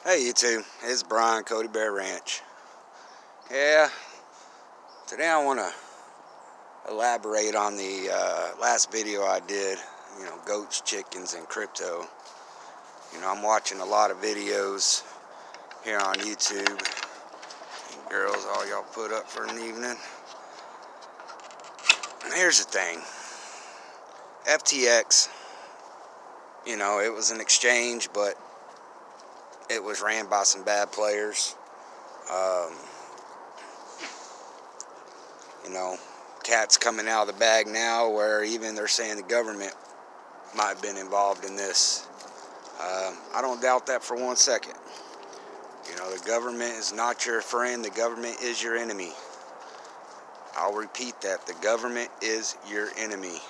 Hey YouTube, it's Brian, Cody Bear Ranch. Yeah, today I want to elaborate on the last video I did, goats, chickens, and crypto. I'm watching a lot of videos here on YouTube. Girls, all y'all put up for an evening. Here's the thing. FTX, it was an exchange, but it was ran by some bad players. Cat's coming out of the bag now, where even they're saying the government might have been involved in this. I don't doubt that for 1 second. The government is not your friend. The government is your enemy. I'll repeat that. The government is your enemy.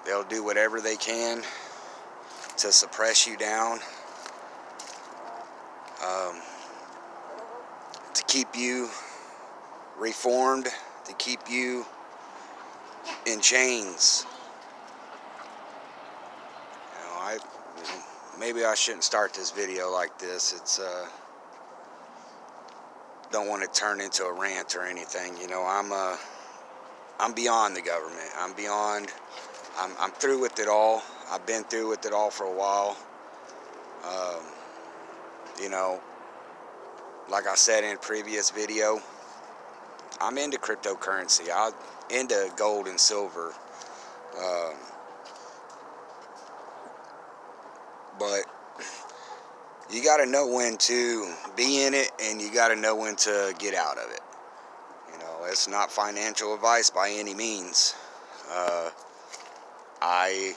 They'll do whatever they can to suppress you down, to keep you reformed, to keep you in chains. Maybe I shouldn't start this video like this. Don't want to turn into a rant or anything. I'm beyond the government. I'm through with it all. I've been through with it all for a while. Like I said in a previous video, I'm into cryptocurrency. I'm into gold and silver. But you got to know when to be in it, and you got to know when to get out of it. It's not financial advice by any means. A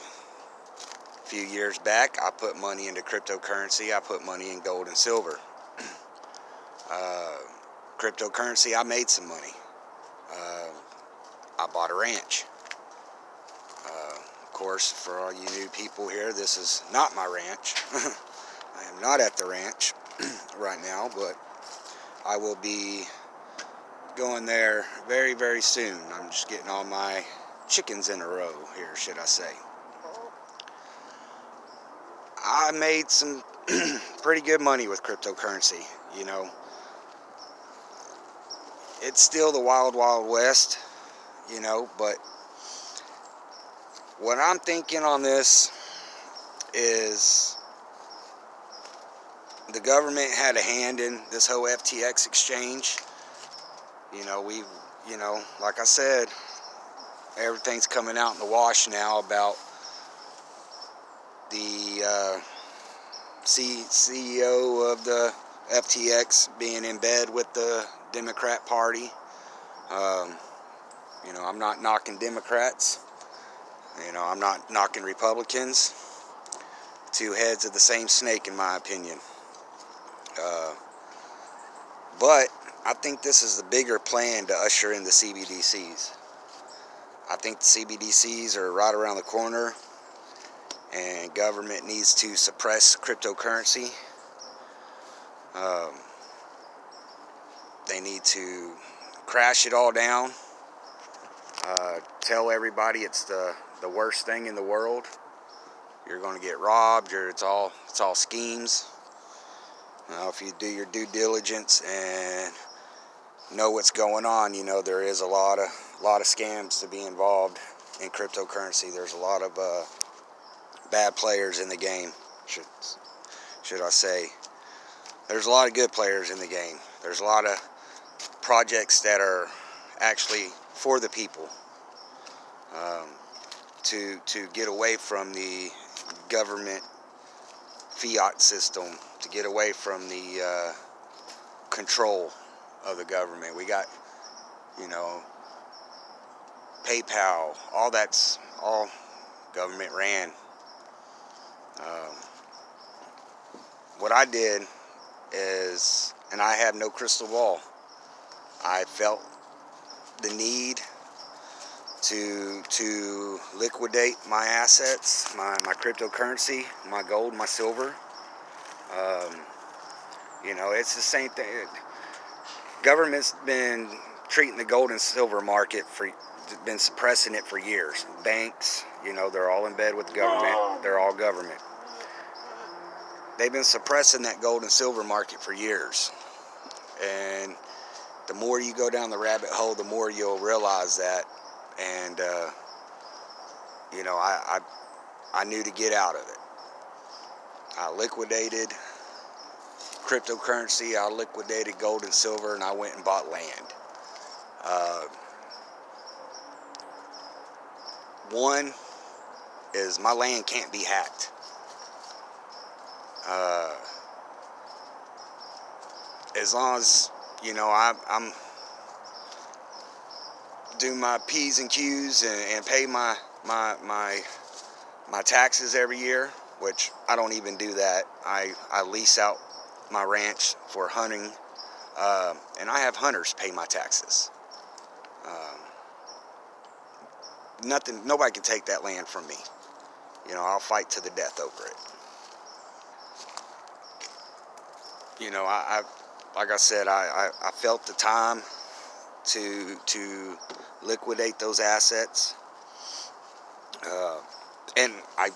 few years back, I put money into cryptocurrency. I put money in gold and silver. Cryptocurrency, I made some money. I bought a ranch. Of course, for all you new people here, this is not my ranch. I am not at the ranch right now, but I will be going there very, very soon. I'm just getting all my chickens in a row here, should I say. I made some pretty good money with cryptocurrency. It's still the wild, wild west, but what I'm thinking on this is the government had a hand in this whole FTX exchange. Like I said, everything's coming out in the wash now about the CEO of the FTX being in bed with the Democrat Party. I'm not knocking Democrats. I'm not knocking Republicans. Two heads of the same snake, in my opinion. But I think this is the bigger plan to usher in the CBDCs. I think the CBDCs are right around the corner, and government needs to suppress cryptocurrency. They need to crash it all down. Tell everybody it's the worst thing in the world. You're going to get robbed. It's all schemes. If you do your due diligence and know what's going on, there is a lot of scams to be involved in cryptocurrency. There's a lot of bad players in the game, should I say. There's a lot of good players in the game. There's a lot of projects that are actually for the people, to get away from the government fiat system, to get away from the control of the government. We got, PayPal, all that's all government ran. What I did is, and I have no crystal ball, I felt the need to liquidate my assets, my cryptocurrency, my gold, my silver. It's the same thing. Government's been treating the gold and silver market been suppressing it for years. Banks, they're all in bed with the government. They're all government. they've been suppressing that gold and silver market for years. And the more you go down the rabbit hole, the more you'll realize that. And, you know, I knew to get out of it. I liquidated cryptocurrency, I liquidated gold and silver, and I went and bought land. One is my land can't be hacked. As long as, you know, I'm do my P's and Q's and pay my taxes every year, which I don't even do that. I lease out my ranch for hunting, and I have hunters pay my taxes. Nobody can take that land from me. You know, I'll fight to the death over it. You know, like I said, I felt the time to liquidate those assets, and I,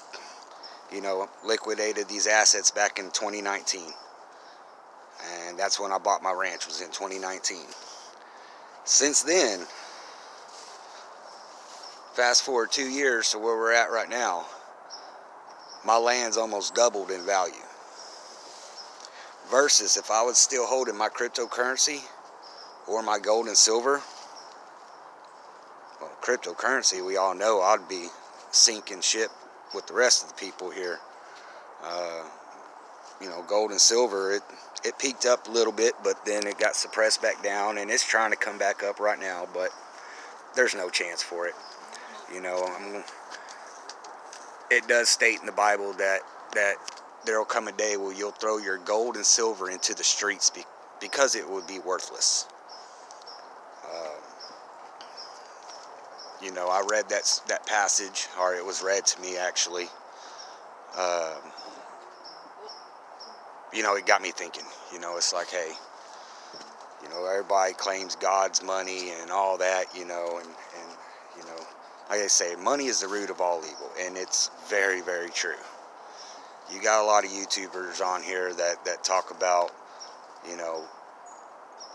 you know, liquidated these assets back in 2019, and that's when I bought my ranch, was in 2019. Since then, fast forward 2 years to where we're at right now, my land's almost doubled in value. Versus if I was still holding my cryptocurrency or my gold and silver, well, cryptocurrency, we all know I'd be sinking ship with the rest of the people here. You know, gold and silver, it peaked up a little bit, but then it got suppressed back down, and it's trying to come back up right now, but there's no chance for it. You know, it does state in the Bible that there'll come a day where you'll throw your gold and silver into the streets because it would be worthless. You know, I read that passage, or it was read to me actually. You know, it got me thinking. You know, it's like, hey, you know, everybody claims God's money and all that, you know, and you know, like I say, money is the root of all evil, and it's very, very true. You got a lot of YouTubers on here that talk about, you know,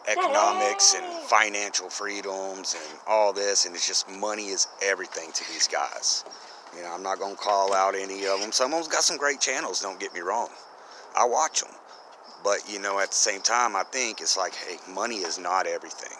economics and financial freedoms and all this, and it's just money is everything to these guys. You know, I'm not going to call out any of them. Some of them got some great channels, don't get me wrong. I watch them. But, you know, at the same time, I think it's like, hey, money is not everything.